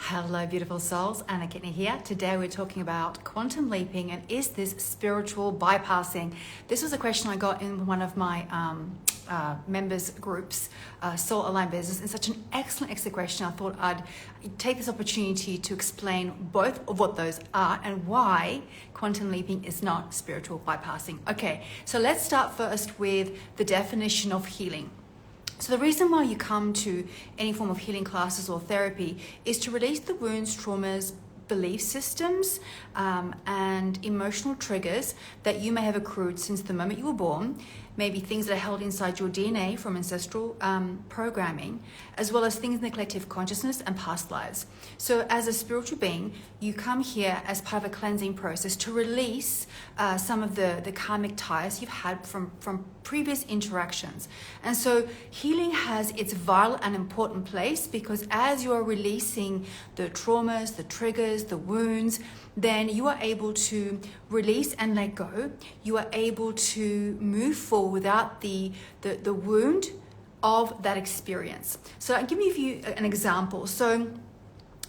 Hello, beautiful souls. Anna Kidney here. Today we're talking about quantum leaping and is this spiritual bypassing? This was a question I got in one of my members groups, Soul Aligned Business, and such an excellent question. I thought I'd take this opportunity to explain both of what those are and why quantum leaping is not spiritual bypassing. Okay, so let's start first with the definition of healing. So the reason why you come to any form of healing classes or therapy is to release the wounds, traumas, belief systems, and emotional triggers that you may have accrued since the moment you were born, maybe things that are held inside your DNA from ancestral programming, as well as things in the collective consciousness and past lives. So as a spiritual being, you come here as part of a cleansing process to release some of the karmic ties you've had from previous interactions. And so healing has its vital and important place because as you are releasing the traumas, the triggers, the wounds, then you are able to release and let go. You are able to move forward without the wound of that experience. So I'll give you an example. So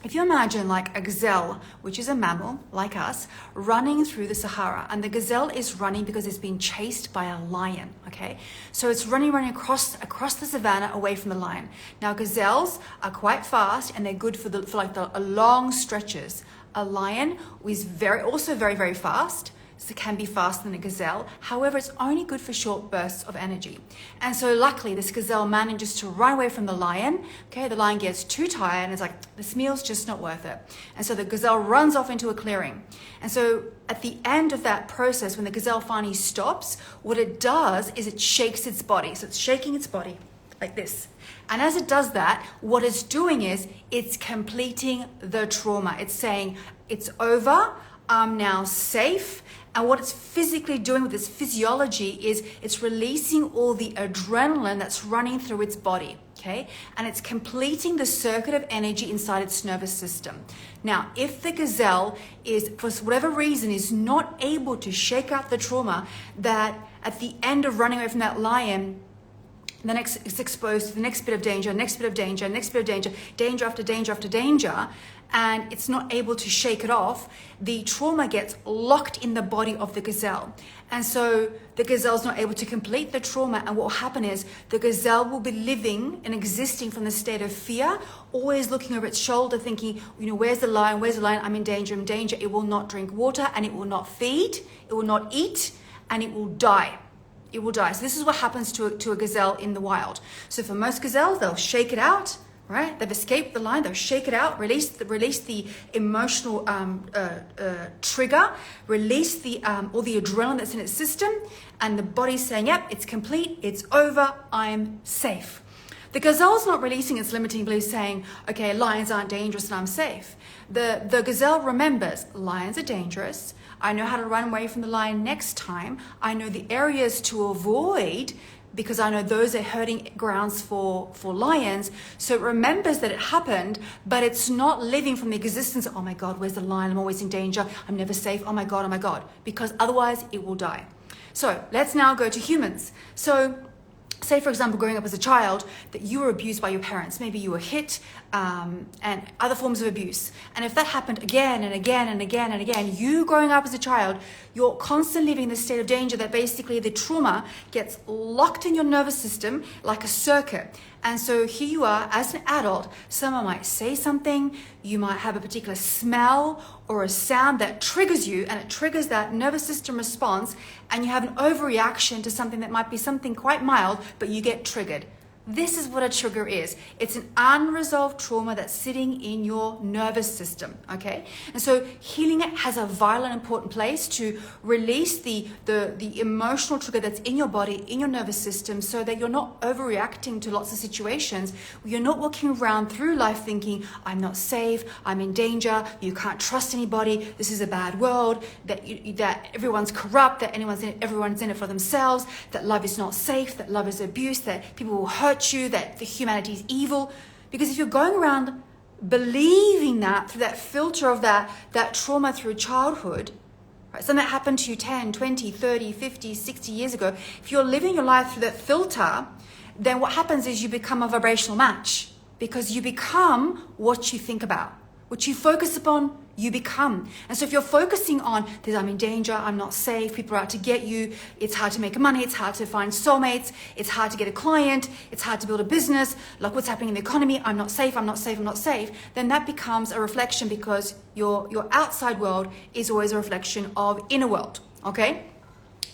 if you imagine like a gazelle, which is a mammal like us, running through the Sahara, and the gazelle is running because it's been chased by a lion, okay? So it's running across the savannah away from the lion. Now gazelles are quite fast and they're good for long stretches. A lion is also very, very fast. So it can be faster than a gazelle. However, it's only good for short bursts of energy. And so luckily this gazelle manages to run away from the lion. Okay, the lion gets too tired and it's like, this meal's just not worth it. And so the gazelle runs off into a clearing. And so at the end of that process, when the gazelle finally stops, what it does is it shakes its body. So it's shaking its body like this. And as it does that, what it's doing is it's completing the trauma. It's saying, it's over, I'm now safe. And what it's physically doing with its physiology is it's releasing all the adrenaline that's running through its body, okay? And it's completing the circuit of energy inside its nervous system. Now, if the gazelle is, for whatever reason, is not able to shake out the trauma, that at the end of running away from that lion, it's exposed to the next bit of danger, next bit of danger, next bit of danger, danger after danger after danger, and it's not able to shake it off, the trauma gets locked in the body of the gazelle. And so the gazelle's not able to complete the trauma, and what will happen is the gazelle will be living and existing from the state of fear, always looking over its shoulder thinking, where's the lion, I'm in danger, It will not drink water, and it will not feed, it will not eat, and it will die. It will die. So this is what happens to a gazelle in the wild. So for most gazelles, they'll shake it out, right? They've escaped the lion, they'll shake it out, release the emotional trigger, release all the adrenaline that's in its system, and the body's saying, yep, it's complete, it's over, I'm safe. The gazelle's not releasing its limiting beliefs saying, okay, lions aren't dangerous and I'm safe. The gazelle remembers, lions are dangerous. I know how to run away from the lion next time. I know the areas to avoid because I know those are hurting grounds for lions. So it remembers that it happened, but it's not living from the existence of, oh my God, where's the lion? I'm always in danger. I'm never safe. Oh my God, because otherwise it will die. So let's now go to humans. So say, for example, growing up as a child, that you were abused by your parents. Maybe you were hit and other forms of abuse. And if that happened again and again and again and again, you growing up as a child, you're constantly living in this state of danger that basically the trauma gets locked in your nervous system like a circuit. And so here you are as an adult, someone might say something, you might have a particular smell or a sound that triggers you, and it triggers that nervous system response, and you have an overreaction to something that might be something quite mild, but you get triggered. This is what a trigger is. It's an unresolved trauma that's sitting in your nervous system, okay? And so healing it has a vital and important place to release the emotional trigger that's in your body, in your nervous system, so that you're not overreacting to lots of situations. You're not walking around through life thinking, I'm not safe, I'm in danger, you can't trust anybody, this is a bad world, that everyone's corrupt, that everyone's in it for themselves, that love is not safe, that love is abuse, that people will hurt you, that the humanity is evil. Because if you're going around believing that through that filter of that trauma through childhood, right, something that happened to you 10, 20, 30, 50, 60 years ago, if you're living your life through that filter, then what happens is you become a vibrational match because you become what you think about. What you focus upon, you become. And so if you're focusing on, I'm in danger, I'm not safe, people are out to get you, it's hard to make money, it's hard to find soulmates, it's hard to get a client, it's hard to build a business, like what's happening in the economy, I'm not safe, I'm not safe, I'm not safe, then that becomes a reflection, because your outside world is always a reflection of inner world, okay?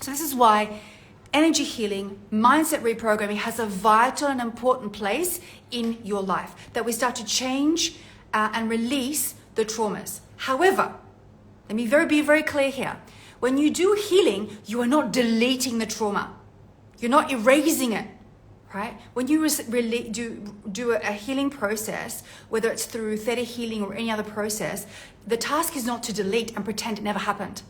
So this is why energy healing, mindset reprogramming has a vital and important place in your life, that we start to change and release the traumas. However, let me be very clear here. When you do healing, you are not deleting the trauma. You're not erasing it, right? When you do a healing process, whether it's through theta healing or any other process, the task is not to delete and pretend it never happened.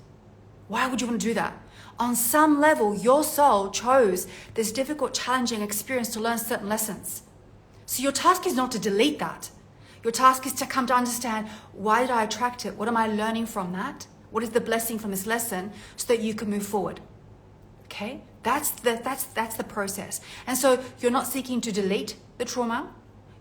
Why would you want to do that? On some level, your soul chose this difficult, challenging experience to learn certain lessons. So your task is not to delete that. Your task is to come to understand, why did I attract it? What am I learning from that? What is the blessing from this lesson, so that you can move forward? Okay? That's the process. And so you're not seeking to delete the trauma.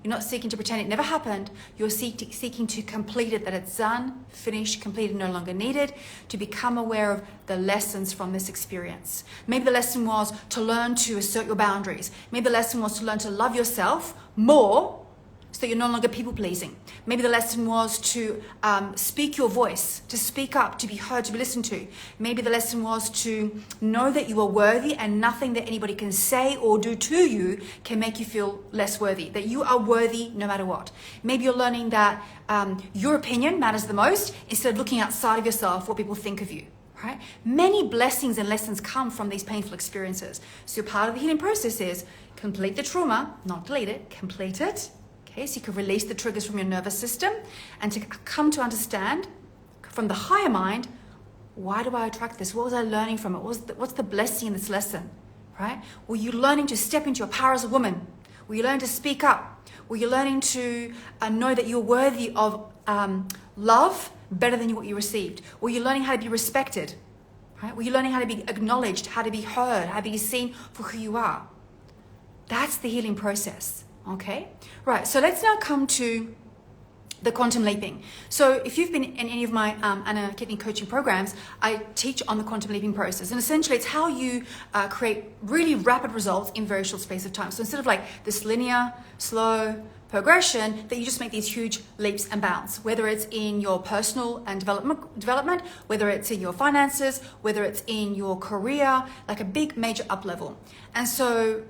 You're not seeking to pretend it never happened. You're seeking to complete it, that it's done, finished, completed, no longer needed, to become aware of the lessons from this experience. Maybe the lesson was to learn to assert your boundaries. Maybe the lesson was to learn to love yourself more, so that you're no longer people-pleasing. Maybe the lesson was to speak your voice, to speak up, to be heard, to be listened to. Maybe the lesson was to know that you are worthy, and nothing that anybody can say or do to you can make you feel less worthy, that you are worthy no matter what. Maybe you're learning that your opinion matters the most, instead of looking outside of yourself, what people think of you. Right? Many blessings and lessons come from these painful experiences. So part of the healing process is complete the trauma, not delete it, complete it. Okay, so you can release the triggers from your nervous system, and to come to understand from the higher mind, why do I attract this? What was I learning from it? What's the blessing in this lesson? Right? Were you learning to step into your power as a woman? Were you learning to speak up? Were you learning to know that you're worthy of love better than what you received? Were you learning how to be respected? Right? Were you learning how to be acknowledged, how to be heard, how to be seen for who you are? That's the healing process. Okay, right, so let's now come to the quantum leaping. So if you've been in any of my Anna Kidney coaching programs, I teach on the quantum leaping process. And essentially it's how you create really rapid results in very short space of time. So instead of like this linear, slow progression, that you just make these huge leaps and bounds, whether it's in your personal and development, whether it's in your finances, whether it's in your career, like a big major up level. And so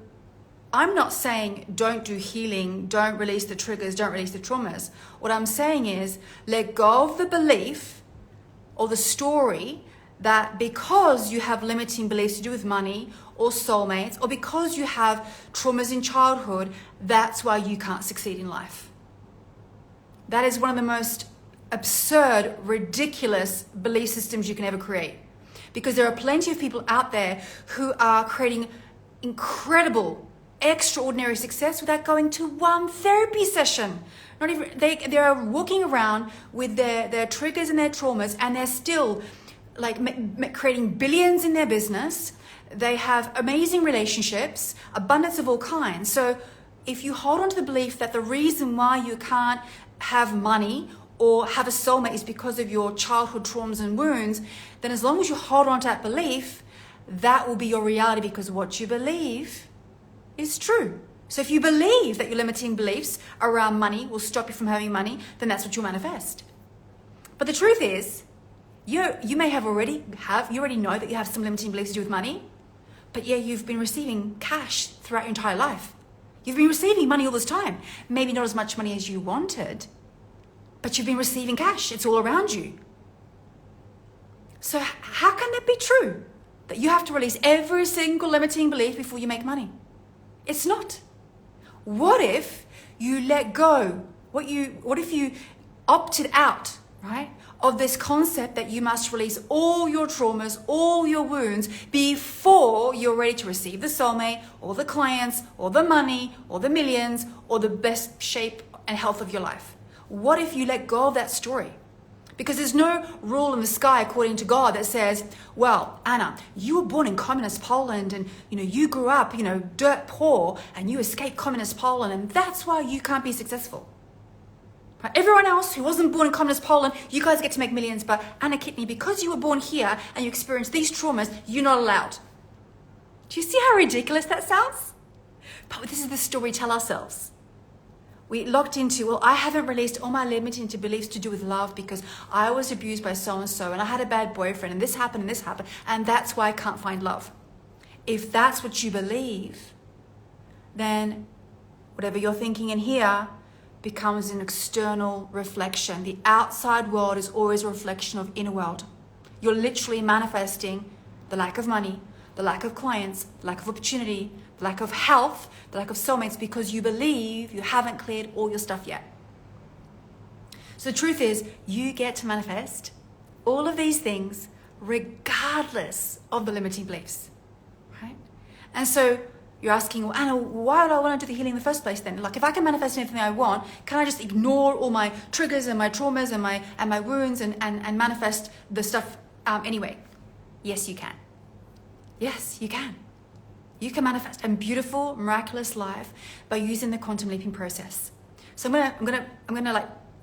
I'm not saying don't do healing, don't release the triggers, don't release the traumas. What I'm saying is let go of the belief or the story that because you have limiting beliefs to do with money or soulmates, or because you have traumas in childhood, that's why you can't succeed in life. That is one of the most absurd, ridiculous belief systems you can ever create. Because there are plenty of people out there who are creating incredible, extraordinary success without going to one therapy session. Not even they are walking around with their triggers and their traumas, and they're still like creating billions in their business. They have amazing relationships, abundance of all kinds. So if you hold on to the belief that the reason why you can't have money or have a soulmate is because of your childhood traumas and wounds, then as long as you hold on to that belief, that will be your reality, because what you believe is true. So if you believe that your limiting beliefs around money will stop you from having money, then that's what you'll manifest. But the truth is, you may already know that you have some limiting beliefs to do with money, but yeah, you've been receiving cash throughout your entire life. You've been receiving money all this time. Maybe not as much money as you wanted, but you've been receiving cash. It's all around you. So how can that be true? That you have to release every single limiting belief before you make money? It's not. What if you let go? What if you opted out, right, of this concept that you must release all your traumas, all your wounds before you're ready to receive the soulmate, or the clients, or the money, or the millions, or the best shape and health of your life? What if you let go of that story? Because there's no rule in the sky, according to God, that says, well, Anna, you were born in communist Poland, and you grew up, dirt poor, and you escaped communist Poland, and that's why you can't be successful. Right? Everyone else who wasn't born in communist Poland, you guys get to make millions, but Anna Kidney, because you were born here and you experienced these traumas, you're not allowed. Do you see how ridiculous that sounds? But this is the story we tell ourselves. We locked into, well, I haven't released all my limiting beliefs to do with love because I was abused by so-and-so and I had a bad boyfriend and this happened and that's why I can't find love. If that's what you believe, then whatever you're thinking in here becomes an external reflection. The outside world is always a reflection of inner world. You're literally manifesting the lack of money, the lack of clients, the lack of opportunity, the lack of health, the lack of soulmates because you believe you haven't cleared all your stuff yet. So the truth is, you get to manifest all of these things regardless of the limiting beliefs, right? And so you're asking, well, Anna, why would I want to do the healing in the first place then? Like, if I can manifest anything I want, can I just ignore all my triggers and my traumas and my wounds and manifest the stuff anyway? Yes, you can. Yes, you can. You can manifest a beautiful, miraculous life by using the quantum leaping process. So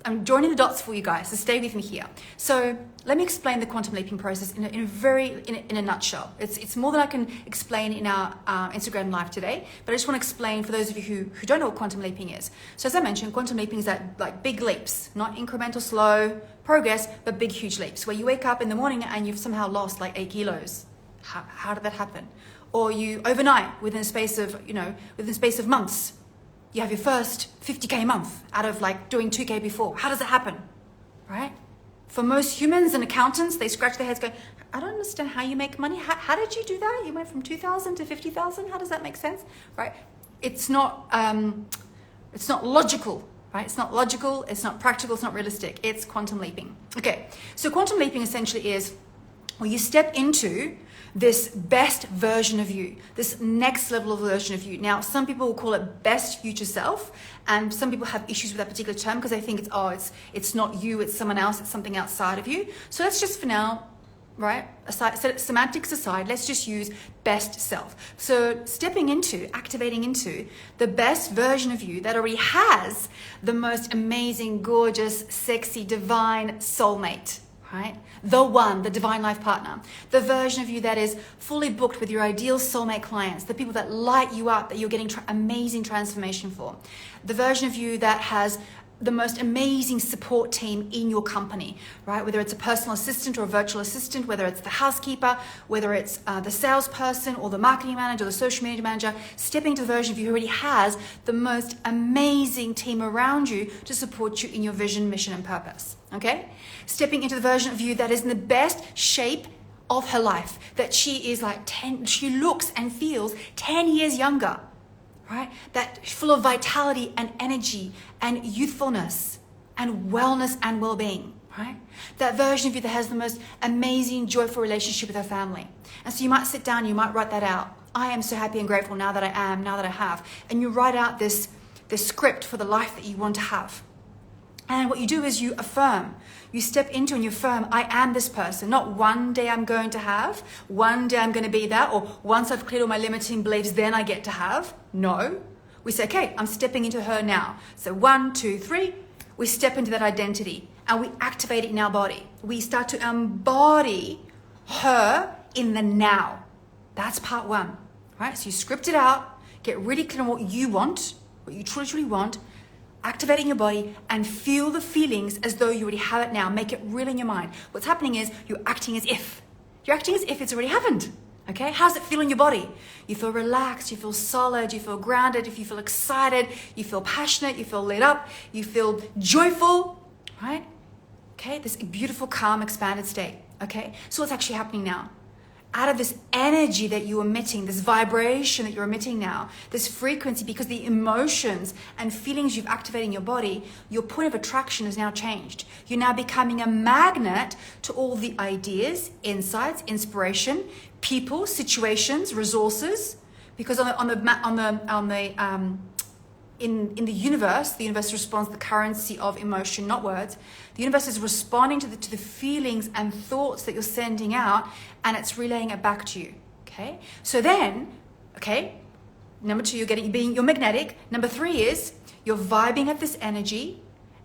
I'm joining the dots for you guys, so stay with me here. So let me explain the quantum leaping process in a nutshell. It's more than I can explain in our Instagram live today, but I just want to explain for those of you who don't know what quantum leaping is. So as I mentioned, quantum leaping is that like big leaps, not incremental, slow progress, but big, huge leaps, where you wake up in the morning and you've somehow lost like 8 kilos. How did that happen? Or you overnight, within a space of months, you have your first 50K month out of like doing 2K before. How does it happen, right? For most humans and accountants, they scratch their heads going, I don't understand how you make money. How did you do that? You went from 2,000 to 50,000. How does that make sense, right? It's not logical, right? It's not logical. It's not practical. It's not realistic. It's quantum leaping. Okay, so quantum leaping essentially is where you step into this best version of you, this next level of version of you. Now, some people will call it best future self, and some people have issues with that particular term because they think it's not you, it's someone else, it's something outside of you. So let's just for now, right, set semantics aside, let's just use best self. So activating into the best version of you that already has the most amazing, gorgeous, sexy, divine soulmate. Right? The one, the divine life partner, the version of you that is fully booked with your ideal soulmate clients, the people that light you up, that you're getting amazing transformation for, the version of you that has the most amazing support team in your company, right? Whether it's a personal assistant or a virtual assistant, whether it's the housekeeper, whether it's the salesperson or the marketing manager or the social media manager, stepping into the version of you who already has the most amazing team around you to support you in your vision, mission, and purpose, okay? Stepping into the version of you that is in the best shape of her life, that she is like she looks and feels 10 years younger, right? That full of vitality and energy and youthfulness and wellness and well-being, right? That version of you that has the most amazing, joyful relationship with her family. And so you might sit down, you might write that out. I am so happy and grateful now that I have. And you write out this script for the life that you want to have. And what you do is you affirm. You step into and you affirm, I am this person. Not one day I'm going to have, one day I'm going to be that, or once I've cleared all my limiting beliefs, then I get to have. No. We say, okay, I'm stepping into her now. So 1, 2, 3, we step into that identity and we activate it in our body. We start to embody her in the now. That's part 1, right? So you script it out, get really clear on what you want, what you truly, truly want, activate it in your body and feel the feelings as though you already have it now. Make it real in your mind. What's happening is you're acting as if. You're acting as if it's already happened. Okay? How does it feel in your body? You feel relaxed, you feel solid, you feel grounded, if you feel excited, you feel passionate, you feel lit up, you feel joyful, right? Okay? This beautiful, calm, expanded state. Okay? So what's actually happening now? Out of this energy that you're emitting, this vibration that you're emitting now, this frequency, because the emotions and feelings you've activated in your body, your point of attraction has now changed. You're now becoming a magnet to all the ideas, insights, inspiration, people, situations, resources. Because in the universe responds to the currency of emotion, not words. The universe is responding to the feelings and thoughts that you're sending out, and it's relaying it back to you. Okay. So then, okay, number 2, you're magnetic. Number 3 is you're vibing at this energy,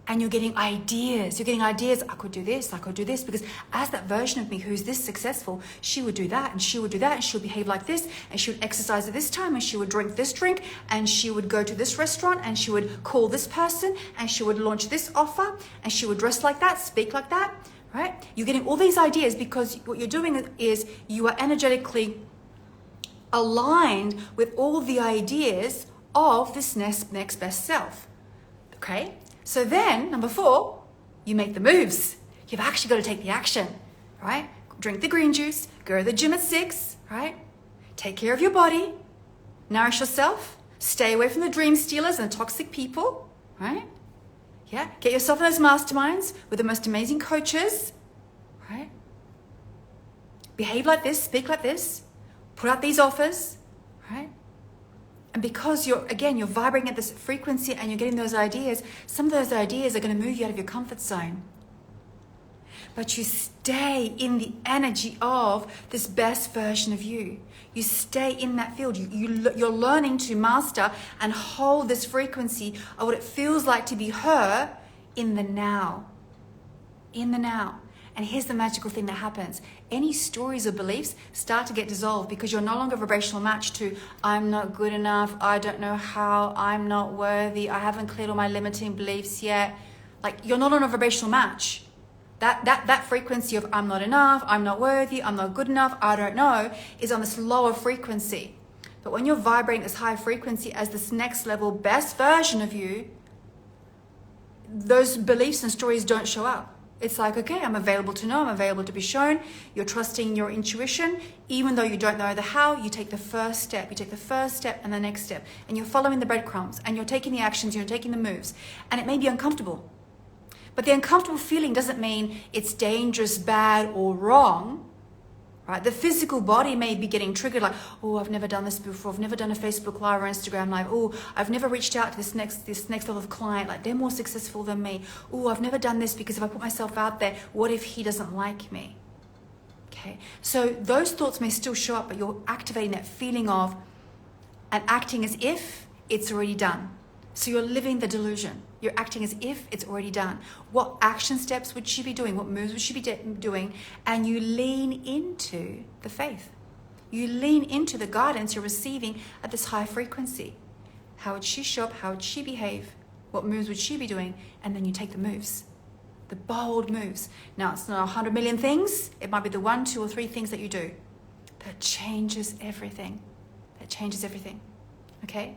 And you're getting ideas. You're getting ideas. I could do this. I could do this. Because as that version of me who's this successful, she would do that and she would do that and she would behave like this and she would exercise at this time and she would drink this drink and she would go to this restaurant and she would call this person and she would launch this offer and she would dress like that, speak like that, right? You're getting all these ideas because what you're doing is you are energetically aligned with all the ideas of this next best self, okay? So then, number 4, you make the moves. You've actually got to take the action, right? Drink the green juice, go to the gym at 6, right? Take care of your body, nourish yourself, stay away from the dream stealers and toxic people, right? Yeah, get yourself in those masterminds with the most amazing coaches, right? Behave like this, speak like this, put out these offers, right? And because you're vibrating at this frequency and you're getting those ideas, some of those ideas are going to move you out of your comfort zone. But you stay in the energy of this best version of you. You stay in that field. You're learning to master and hold this frequency of what it feels like to be her in the now. In the now. And here's the magical thing that happens. Any stories or beliefs start to get dissolved because you're no longer a vibrational match to I'm not good enough, I don't know how, I'm not worthy, I haven't cleared all my limiting beliefs yet. Like you're not on a vibrational match. That frequency of I'm not enough, I'm not worthy, I'm not good enough, I don't know, is on this lower frequency. But when you're vibrating this high frequency as this next level best version of you, those beliefs and stories don't show up. It's like, okay, I'm available to know, I'm available to be shown. You're trusting your intuition. Even though you don't know the how, you take the first step. You take the first step and the next step. And you're following the breadcrumbs and you're taking the actions, you're taking the moves. And it may be uncomfortable. But the uncomfortable feeling doesn't mean it's dangerous, bad, or wrong. Right? The physical body may be getting triggered like, oh, I've never done this before. I've never done a Facebook Live or Instagram Live. Oh, I've never reached out to this next level of client. Like they're more successful than me. Oh, I've never done this because if I put myself out there, what if he doesn't like me? Okay. So those thoughts may still show up, but you're activating that feeling of and acting as if it's already done. So you're living the delusion. You're acting as if it's already done. What action steps would she be doing? What moves would she be doing? And you lean into the faith. You lean into the guidance you're receiving at this high frequency. How would she show up? How would she behave? What moves would she be doing? And then you take the moves, the bold moves. Now, it's not 100 million things. It might be the 1, 2, or 3 things that you do. That changes everything. That changes everything. Okay?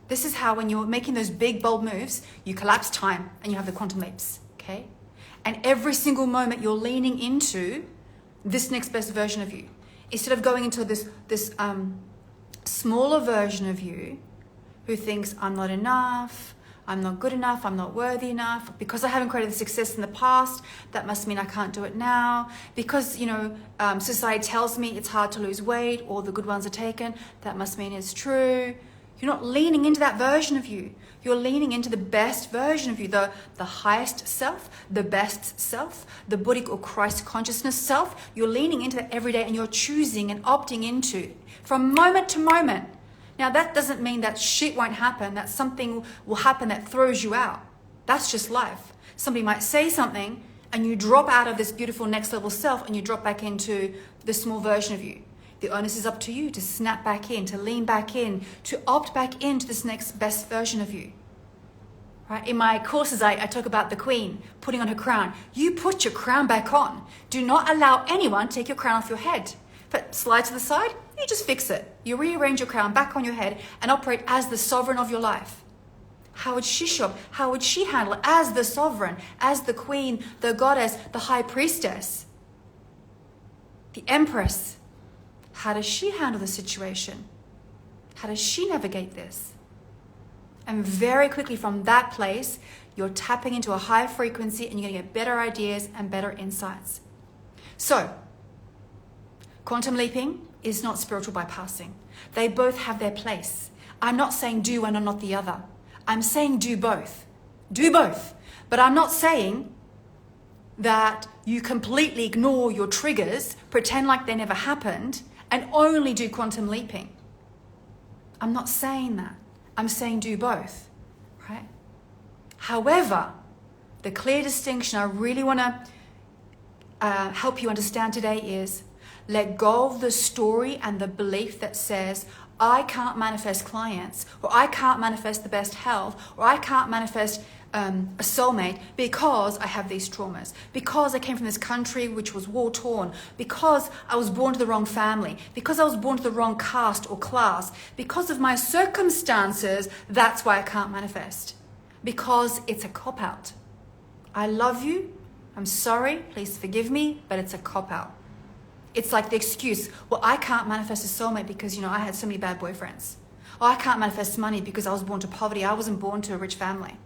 This is how when you're making those big, bold moves, you collapse time and you have the quantum leaps, okay? And every single moment you're leaning into this next best version of you. Instead of going into this smaller version of you who thinks, I'm not enough, I'm not good enough, I'm not worthy enough. Because I haven't created the success in the past, that must mean I can't do it now. Because, society tells me it's hard to lose weight, all the good ones are taken, that must mean it's true. You're not leaning into that version of you. You're leaning into the best version of you, the highest self, the best self, the Buddhic or Christ consciousness self. You're leaning into that every day and you're choosing and opting into from moment to moment. Now, that doesn't mean that shit won't happen, that something will happen that throws you out. That's just life. Somebody might say something and you drop out of this beautiful next level self and you drop back into the small version of you. The onus is up to you to snap back in, to lean back in, to opt back into this next best version of you. Right? In my courses, I talk about the queen putting on her crown. You put your crown back on. Do not allow anyone to take your crown off your head. But slide to the side, you just fix it. You rearrange your crown back on your head and operate as the sovereign of your life. How would she show up? How would she handle it as the sovereign, as the queen, the goddess, the high priestess, the empress? How does she handle the situation? How does she navigate this? And very quickly from that place, you're tapping into a higher frequency and you're going to get better ideas and better insights. So, quantum leaping is not spiritual bypassing. They both have their place. I'm not saying do one or not the other. I'm saying do both. Do both. But I'm not saying that you completely ignore your triggers, pretend like they never happened, and only do quantum leaping. I'm not saying that. I'm saying do both, right? However, the clear distinction I really want to help you understand today is let go of the story and the belief that says, I can't manifest clients, or I can't manifest the best health, or I can't manifest a soulmate because I have these traumas, because I came from this country which was war torn, because I was born to the wrong family, because I was born to the wrong caste or class, because of my circumstances, that's why I can't manifest. Because it's a cop-out. I love you, I'm sorry, please forgive me, but it's a cop-out. It's like the excuse, well, I can't manifest a soulmate because, I had so many bad boyfriends. Oh, I can't manifest money because I was born to poverty. I wasn't born to a rich family.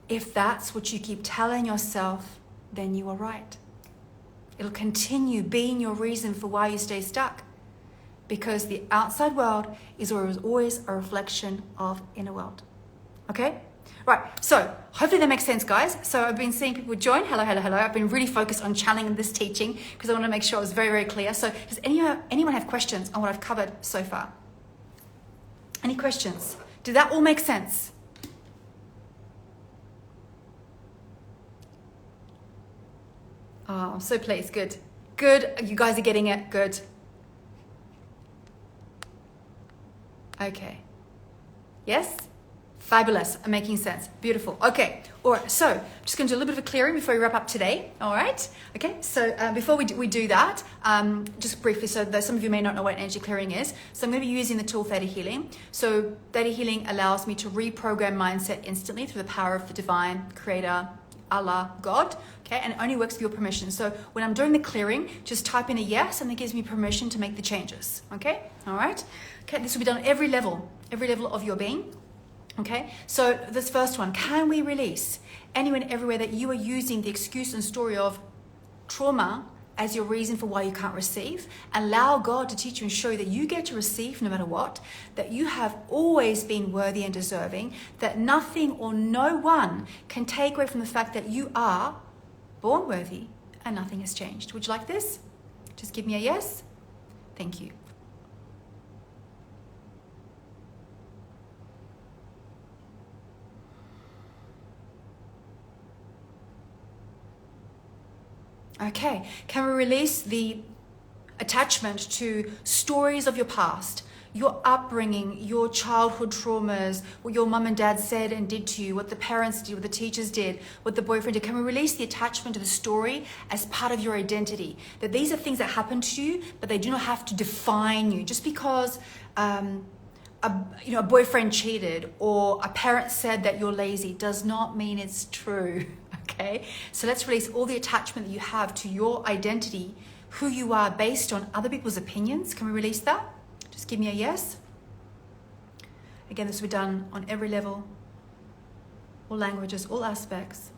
If that's what you keep telling yourself, then you are right. It'll continue being your reason for why you stay stuck. Because the outside world is always a reflection of inner world. Okay? Right, so hopefully that makes sense, guys. So I've been seeing people join. Hello, hello, hello. I've been really focused on channeling this teaching because I want to make sure it was very, very clear. So does anyone have questions on what I've covered so far? Any questions? Did that all make sense? Oh, I'm so pleased. Good. Good. You guys are getting it. Good. Okay. Yes? Fabulous. I'm making sense. Beautiful. Okay. All right. So I'm just going to do a little bit of a clearing before we wrap up today. All right. Okay. So before we do that, just briefly, so though some of you may not know what energy clearing is, so I'm going to be using the tool Theta Healing. So Theta Healing allows me to reprogram mindset instantly through the power of the divine creator, Allah, God. Okay. And it only works with your permission. So when I'm doing the clearing, just type in a yes, and it gives me permission to make the changes. Okay. All right. Okay. This will be done at every level of your being. Okay, so this first one, can we release anywhere and everywhere that you are using the excuse and story of trauma as your reason for why you can't receive? Allow God to teach you and show you that you get to receive no matter what, that you have always been worthy and deserving, that nothing or no one can take away from the fact that you are born worthy and nothing has changed. Would you like this? Just give me a yes. Thank you. Okay, can we release the attachment to stories of your past, your upbringing, your childhood traumas, what your mum and dad said and did to you, what the parents did, what the teachers did, what the boyfriend did? Can we release the attachment to the story as part of your identity? That these are things that happen to you, but they do not have to define you. Just because a boyfriend cheated or a parent said that you're lazy does not mean it's true. Okay, so let's release all the attachment that you have to your identity, who you are based on other people's opinions. Can we release that? Just give me a yes. Again, this will be done on every level, all languages, all aspects.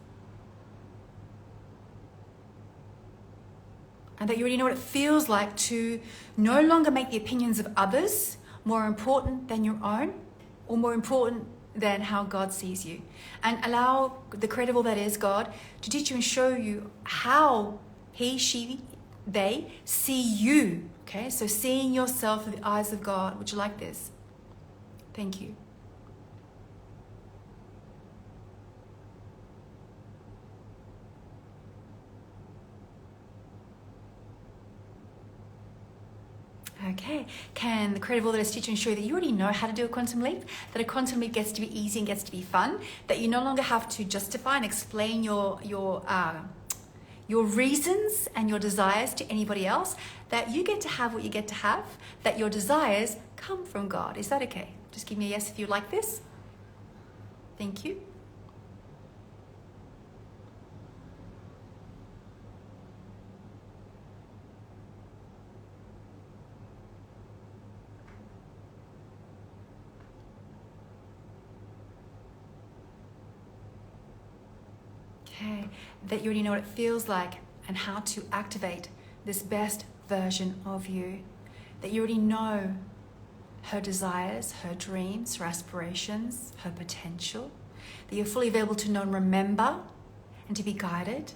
And that you already know what it feels like to no longer make the opinions of others more important than your own, or more important than how God sees you. And allow the creator of all that is, God, to teach you and show you how he, she, they see you. Okay, so seeing yourself through the eyes of God. Would you like this? Thank you. Okay, can the creator of all that is teach you and show you that you already know how to do a quantum leap, that a quantum leap gets to be easy and gets to be fun, that you no longer have to justify and explain your reasons and your desires to anybody else, that you get to have what you get to have, that your desires come from God. Is that okay? Just give me a yes if you like this. Thank you. Okay, that you already know what it feels like and how to activate this best version of you. That you already know her desires, her dreams, her aspirations, her potential. That you're fully available to know and remember and to be guided.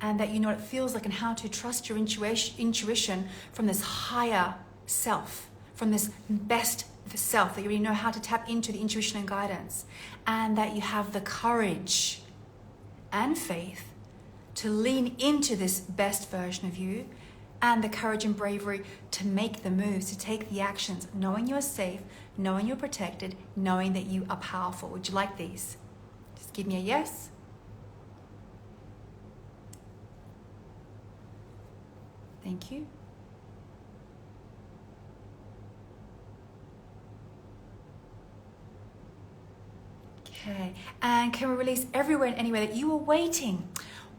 And that you know what it feels like and how to trust your intuition from this higher self, from this best self, that you already know how to tap into the intuition and guidance, and that you have the courage and faith to lean into this best version of you, and the courage and bravery to make the moves, to take the actions, knowing you're safe, knowing you're protected, knowing that you are powerful. Would you like these? Just give me a yes. Thank you. Okay, and can we release everywhere and anywhere that you are waiting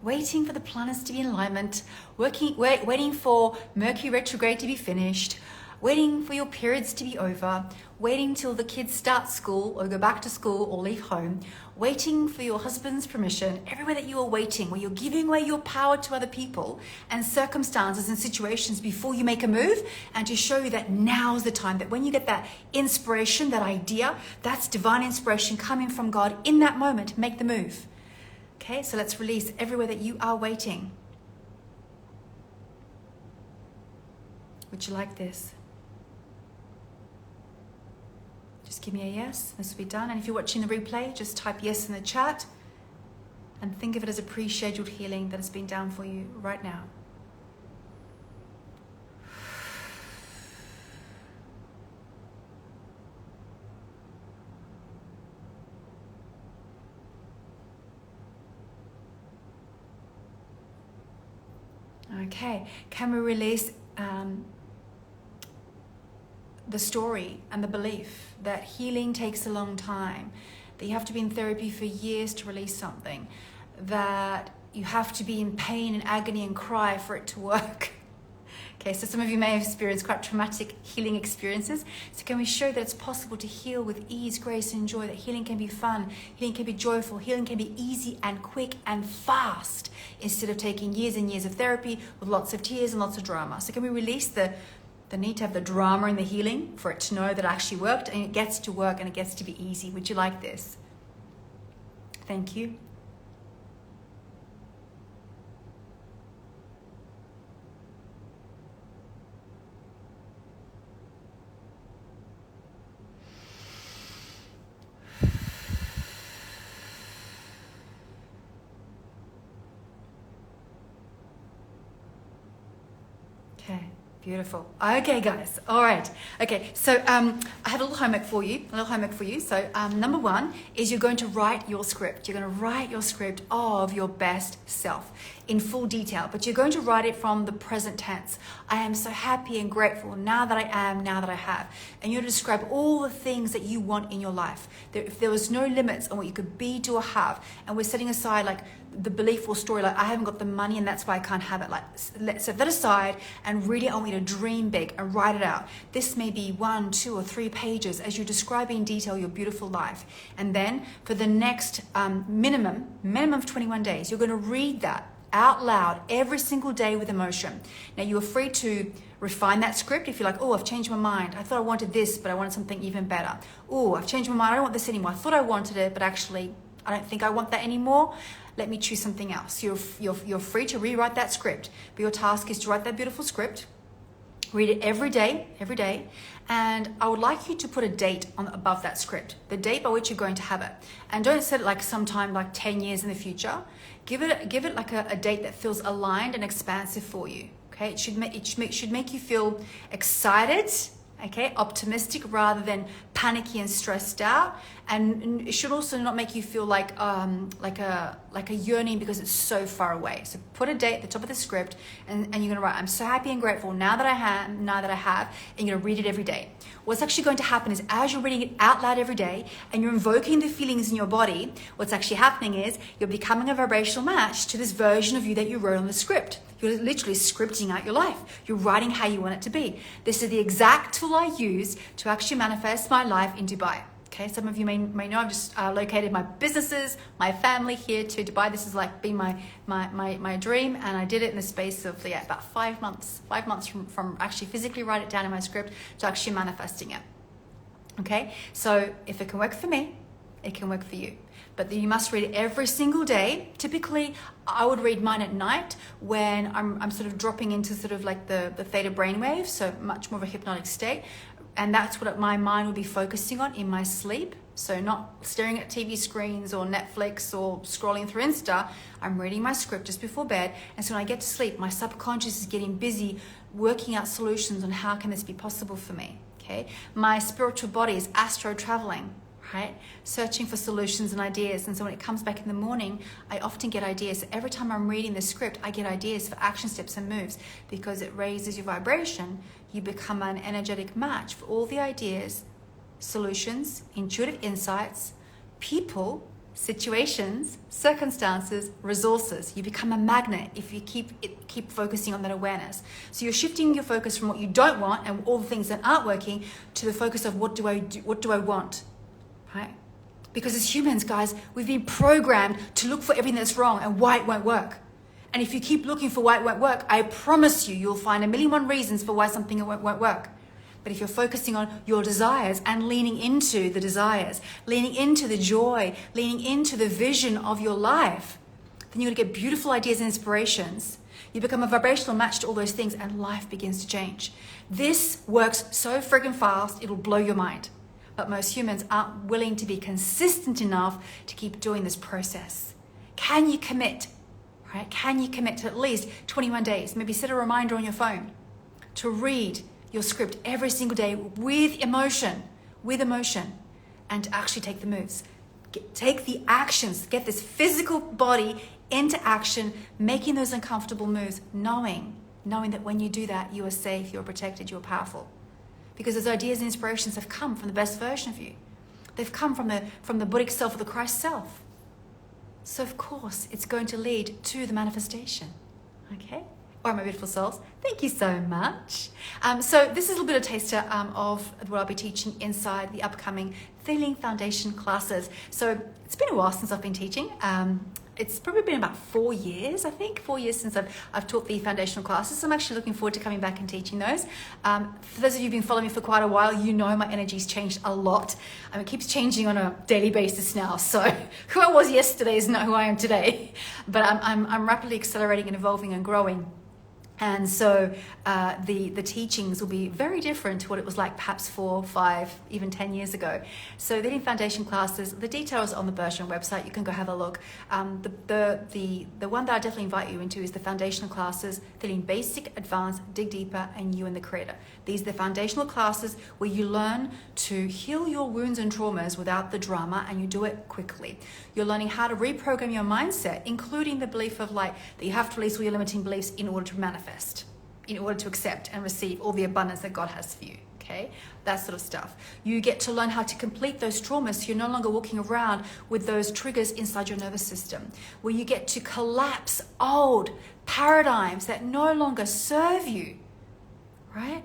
for the planets to be in alignment, waiting for Mercury retrograde to be finished, waiting for your periods to be over, waiting till the kids start school or go back to school or leave home, waiting for your husband's permission, everywhere that you are waiting, where you're giving away your power to other people and circumstances and situations before you make a move, and to show you that now's the time, that when you get that inspiration, that idea, that's divine inspiration coming from God in that moment, make the move. Okay, so let's release everywhere that you are waiting. Would you like this? Just give me a yes. This will be done. And if you're watching the replay, just type yes in the chat and think of it as a pre-scheduled healing that has been done for you right now. Okay, can we release the story and the belief that healing takes a long time, that you have to be in therapy for years to release something, that you have to be in pain and agony and cry for it to work? Okay, so some of you may have experienced quite traumatic healing experiences. So can we show that it's possible to heal with ease, grace, and joy, that healing can be fun, healing can be joyful, healing can be easy and quick and fast, instead of taking years and years of therapy with lots of tears and lots of drama? So can we release the need to have the drama in the healing for it to know that it actually worked, and it gets to work and it gets to be easy? Would you like this? Thank you. Okay, beautiful. Okay, guys. All right. Okay, so I have a little homework for you. So number one is you're going to write your script. You're going to write your script of your best self in full detail, but you're going to write it from the present tense. I am so happy and grateful now that I am, now that I have. And you're going to describe all the things that you want in your life. If there was no limits on what you could be, do, or have, and we're setting aside like the belief or story, like I haven't got the money and that's why I can't have it. Like, let's set that aside and really, I want you to dream big and write it out. This may be 1, 2, or 3 pages as you describe in detail your beautiful life. And then for the next minimum of 21 days, you're going to read that out loud every single day with emotion. Now you are free to refine that script if you're like, oh, I've changed my mind. I thought I wanted this, but I wanted something even better. Oh, I've changed my mind. I don't want this anymore. I thought I wanted it, but actually I don't think I want that anymore. Let me choose something else. You're free to rewrite that script, but your task is to write that beautiful script, read it every day, and I would like you to put a date on above that script, the date by which you're going to have it. And don't set it like sometime like 10 years in the future. Give it like a date that feels aligned and expansive for you. Okay, it should make you feel excited, okay, optimistic rather than panicky and stressed out, and it should also not make you feel like a yearning because it's so far away. So put a date at the top of the script, and you're gonna write, I'm so happy and grateful now that I have, and you're gonna read it every day. What's actually going to happen is as you're reading it out loud every day and you're invoking the feelings in your body, what's actually happening is you're becoming a vibrational match to this version of you that you wrote on the script. You're literally scripting out your life. You're writing how you want it to be. This is the exact tool I use to actually manifest my life in Dubai. Okay, some of you may know I've just located my businesses, my family here to Dubai. This has like been my dream, and I did it in the space of about 5 months. 5 months from actually physically write it down in my script to actually manifesting it. Okay, so if it can work for me, it can work for you. But you must read it every single day. Typically, I would read mine at night when I'm sort of dropping into sort of like the theta brainwave, so much more of a hypnotic state. And that's what my mind will be focusing on in my sleep. So not staring at TV screens or Netflix or scrolling through Insta. I'm reading my script just before bed. And so when I get to sleep, my subconscious is getting busy working out solutions on how can this be possible for me. Okay. My spiritual body is astro traveling, right? Searching for solutions and ideas. And so when it comes back in the morning, I often get ideas. So every time I'm reading the script, I get ideas for action steps and moves because it raises your vibration. You become an energetic match for all the ideas, solutions, intuitive insights, people, situations, circumstances, resources. You become a magnet if you keep focusing on that awareness. So you're shifting your focus from what you don't want and all the things that aren't working to the focus of what do I want, right? Because as humans, guys, we've been programmed to look for everything that's wrong and why it won't work. And if you keep looking for why it won't work, I promise you'll find a million one reasons for why something won't work. But if you're focusing on your desires and leaning into the desires, leaning into the joy, leaning into the vision of your life, then you're going to get beautiful ideas and inspirations. You become a vibrational match to all those things and life begins to change. This works so friggin' fast, it'll blow your mind. But most humans aren't willing to be consistent enough to keep doing this process. Can you commit? Right? Can you commit to at least 21 days? Maybe set a reminder on your phone to read your script every single day with emotion, and to actually take the moves. Take the actions, get this physical body into action, making those uncomfortable moves, knowing that when you do that, you are safe, you're protected, you're powerful. Because those ideas and inspirations have come from the best version of you. They've come from the Buddhic self or the Christ self. So of course, it's going to lead to the manifestation, okay? All right, my beautiful souls, thank you so much. So this is a little bit of a taster of what I'll be teaching inside the upcoming Feeling Foundation classes. So it's been a while since I've been teaching. It's probably been about 4 years, I think, 4 years since I've taught the foundational classes. So I'm actually looking forward to coming back and teaching those. For those of you who've been following me for quite a while, you know my energy's changed a lot. It keeps changing on a daily basis now. So who I was yesterday is not who I am today. But I'm rapidly accelerating and evolving and growing. And so the teachings will be very different to what it was like perhaps 4, 5, even 10 years ago. So the foundation classes, the details on the Bergeron website, you can go have a look. The one that I definitely invite you into is the foundational classes, Feeling Basic, Advanced, Dig Deeper, and You and the Creator. These are the foundational classes where you learn to heal your wounds and traumas without the drama, and you do it quickly. You're learning how to reprogram your mindset, including the belief of that you have to release all your limiting beliefs in order to manifest, in order to accept and receive all the abundance that God has for you. Okay, that sort of stuff. You get to learn how to complete those traumas so you're no longer walking around with those triggers inside your nervous system, where you get to collapse old paradigms that no longer serve you, right?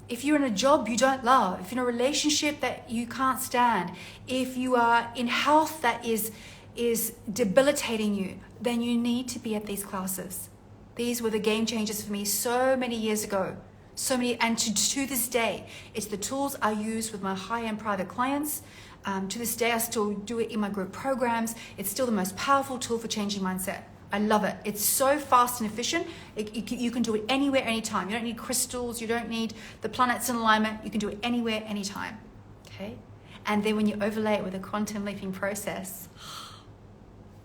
If you're in a job you don't love, if you're in a relationship that you can't stand, if you are in health that is debilitating you, then you need to be at these classes. These were the game changers for me so many years ago. And to this day, it's the tools I use with my high-end private clients. To this day, I still do it in my group programs. It's still the most powerful tool for changing mindset. I love it. It's so fast and efficient. You can do it anywhere, anytime. You don't need crystals. You don't need the planets in alignment. You can do it anywhere, anytime. Okay? And then when you overlay it with a quantum leaping process,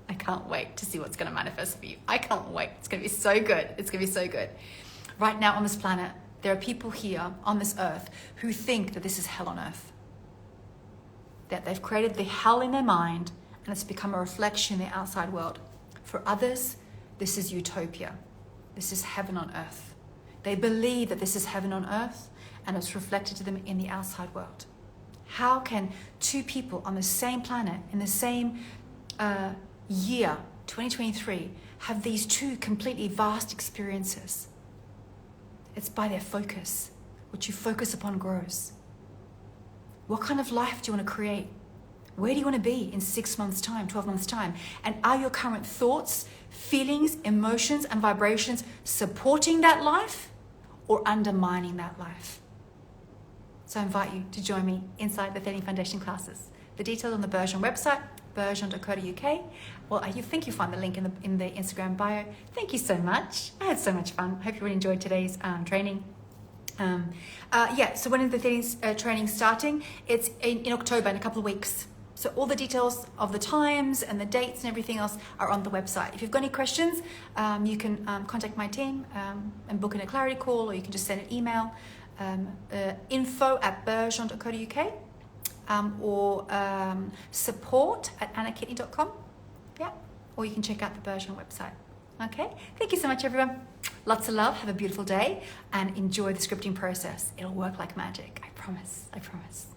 I can't wait to see what's going to manifest for you. I can't wait. It's going to be so good. It's going to be so good. Right now on this planet, there are people here on this earth who think that this is hell on earth. That they've created the hell in their mind and it's become a reflection in the outside world. For others, this is utopia. This is heaven on earth. They believe that this is heaven on earth and it's reflected to them in the outside world. How can two people on the same planet, in the same year, 2023, have these two completely vast experiences? It's by their focus. What you focus upon grows. What kind of life do you want to create? Where do you want to be in 6 months' time, 12 months' time? And are your current thoughts, feelings, emotions, and vibrations supporting that life or undermining that life? So I invite you to join me inside the Feeling Foundation classes. The details on the Bergeron website, bergeron.co.uk. Well, I think you'll find the link in the Instagram bio. Thank you so much. I had so much fun. I hope you really enjoyed today's training. Yeah, so when are the training starting? It's in October, in a couple of weeks. So all the details of the times and the dates and everything else are on the website. If you've got any questions, you can contact my team and book in a clarity call, or you can just send an email, info@bergeron.co.uk, or support@annakitney.com. Yeah, or you can check out the Bergeron website. Okay, thank you so much, everyone. Lots of love, have a beautiful day, and enjoy the scripting process. It'll work like magic, I promise, I promise.